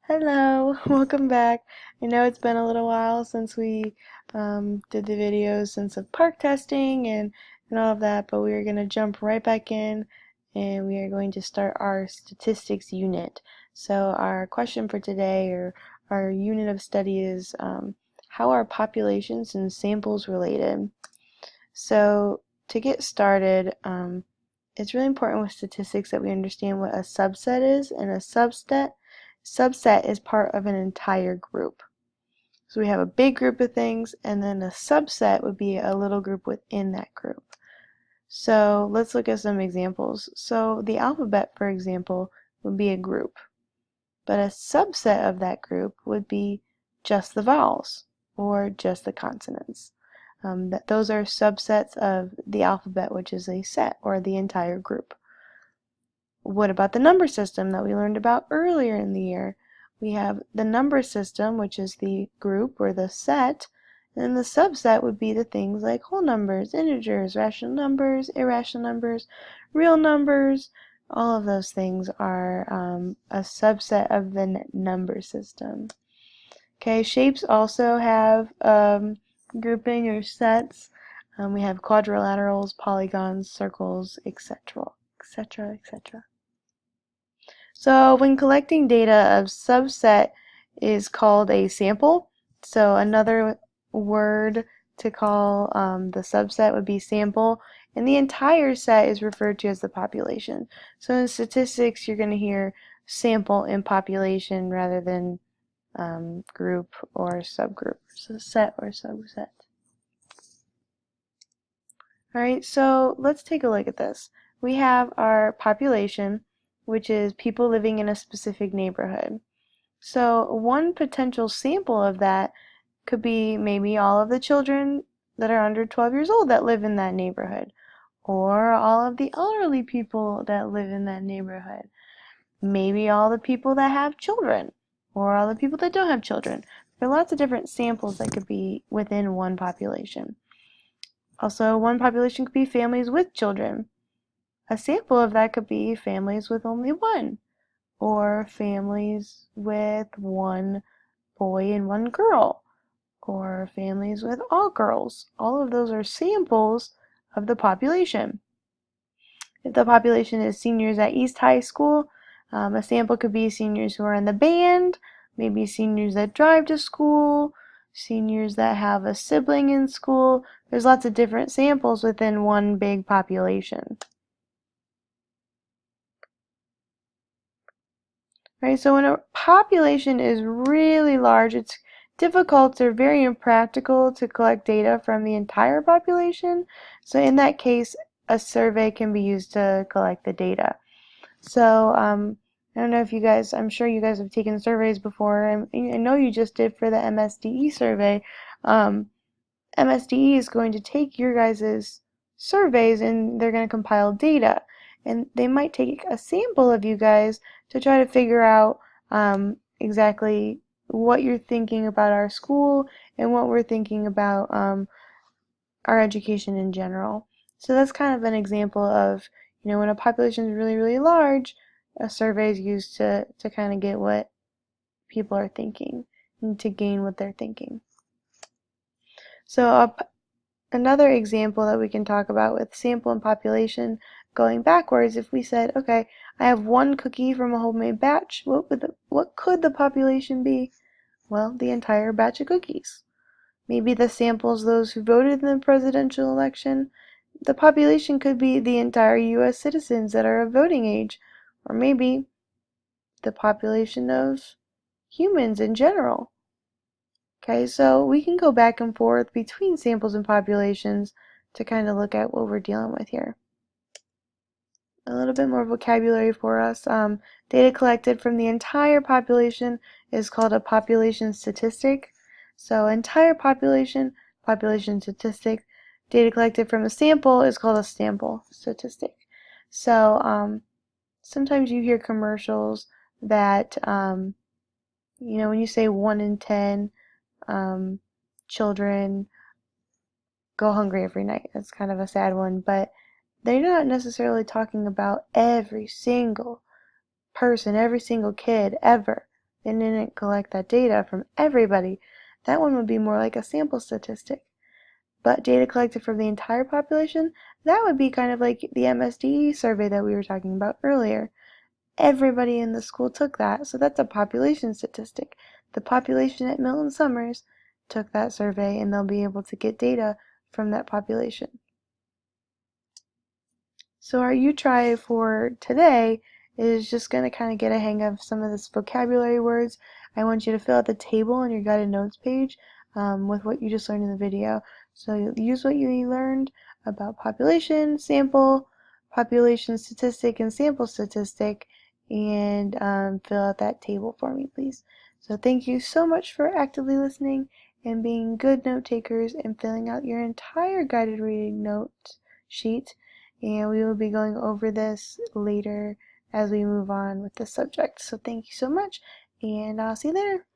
Hello, welcome back. I know it's been a little while since we did the videos since of park testing and all of that, but we are going to jump right back in and we are going to start our statistics unit. So our question for today or our unit of study is how are populations and samples related? So to get started, it's really important with statistics that we understand what a subset is, and a subset is part of an entire group. So we have a big group of things, and then a subset would be a little group within that group. So let's look at some examples. So the alphabet, for example, would be a group, but a subset of that group would be just the vowels or just the consonants. Those are subsets of the alphabet, which is a set or the entire group. What about the number system that we learned about earlier in the year? We have the number system, which is the group or the set, and the subset would be the things like whole numbers, integers, rational numbers, irrational numbers, real numbers. All of those things are a subset of the number system. Okay, shapes also have grouping or sets. We have quadrilaterals, polygons, circles, etc., etc., etc. So when collecting data, a subset is called a sample. So another word to call the subset would be sample, and the entire set is referred to as the population. So in statistics, you're going to hear sample and population rather than group or subgroup, so set or subset. Alright, so let's take a look at this. We have our population, which is people living in a specific neighborhood. So one potential sample of that could be maybe all of the children that are under 12 years old that live in that neighborhood, or all of the elderly people that live in that neighborhood. Maybe all the people that have children, or all the people that don't have children. There are lots of different samples that could be within one population. Also, one population could be families with children. A sample of that could be families with only one, or families with one boy and one girl, or families with all girls. All of those are samples of the population. If the population is seniors at East High School, a sample could be seniors who are in the band, maybe seniors that drive to school, seniors that have a sibling in school. There's lots of different samples within one big population. Right, so when a population is really large, it's difficult or very impractical to collect data from the entire population. So in that case, a survey can be used to collect the data. So I don't know if you guys, I'm sure you guys have taken surveys before, and I know you just did for the MSDE survey. MSDE is going to take your guys' surveys and they're going to compile data. And they might take a sample of you guys to try to figure out exactly what you're thinking about our school and what we're thinking about our education in general. So that's kind of an example of, when a population is really, really large, a survey is used to kind of get what people are thinking and to gain what they're thinking. So another example that we can talk about with sample and population going backwards, if we said, okay, I have one cookie from a homemade batch, what could the population be? Well, the entire batch of cookies. Maybe the samples those who voted in the presidential election. The population could be the entire U.S. citizens that are of voting age, or maybe the population of humans in general. Okay, so we can go back and forth between samples and populations to kind of look at what we're dealing with here. A little bit more vocabulary for us. Data collected from the entire population is called a population statistic. So entire population, population statistic. Data collected from a sample is called a sample statistic. So sometimes you hear commercials that, when you say 1 in 10 children go hungry every night. That's kind of a sad one, but they're not necessarily talking about every single person, every single kid ever. it didn't collect that data from everybody. That one would be more like a sample statistic. But data collected from the entire population, that would be kind of like the MSDE survey that we were talking about earlier. Everybody in the school took that, so that's a population statistic. The population at Milton Summers took that survey, and they'll be able to get data from that population. So our U-Try for today is just going to kind of get a hang of some of this vocabulary words. I want you to fill out the table on your guided notes page with what you just learned in the video. So you'll use what you learned about population, sample, population statistic, and sample statistic, and fill out that table for me, please. So thank you so much for actively listening and being good note takers and filling out your entire guided reading note sheet. And we will be going over this later as we move on with the subject. So thank you so much, and I'll see you later.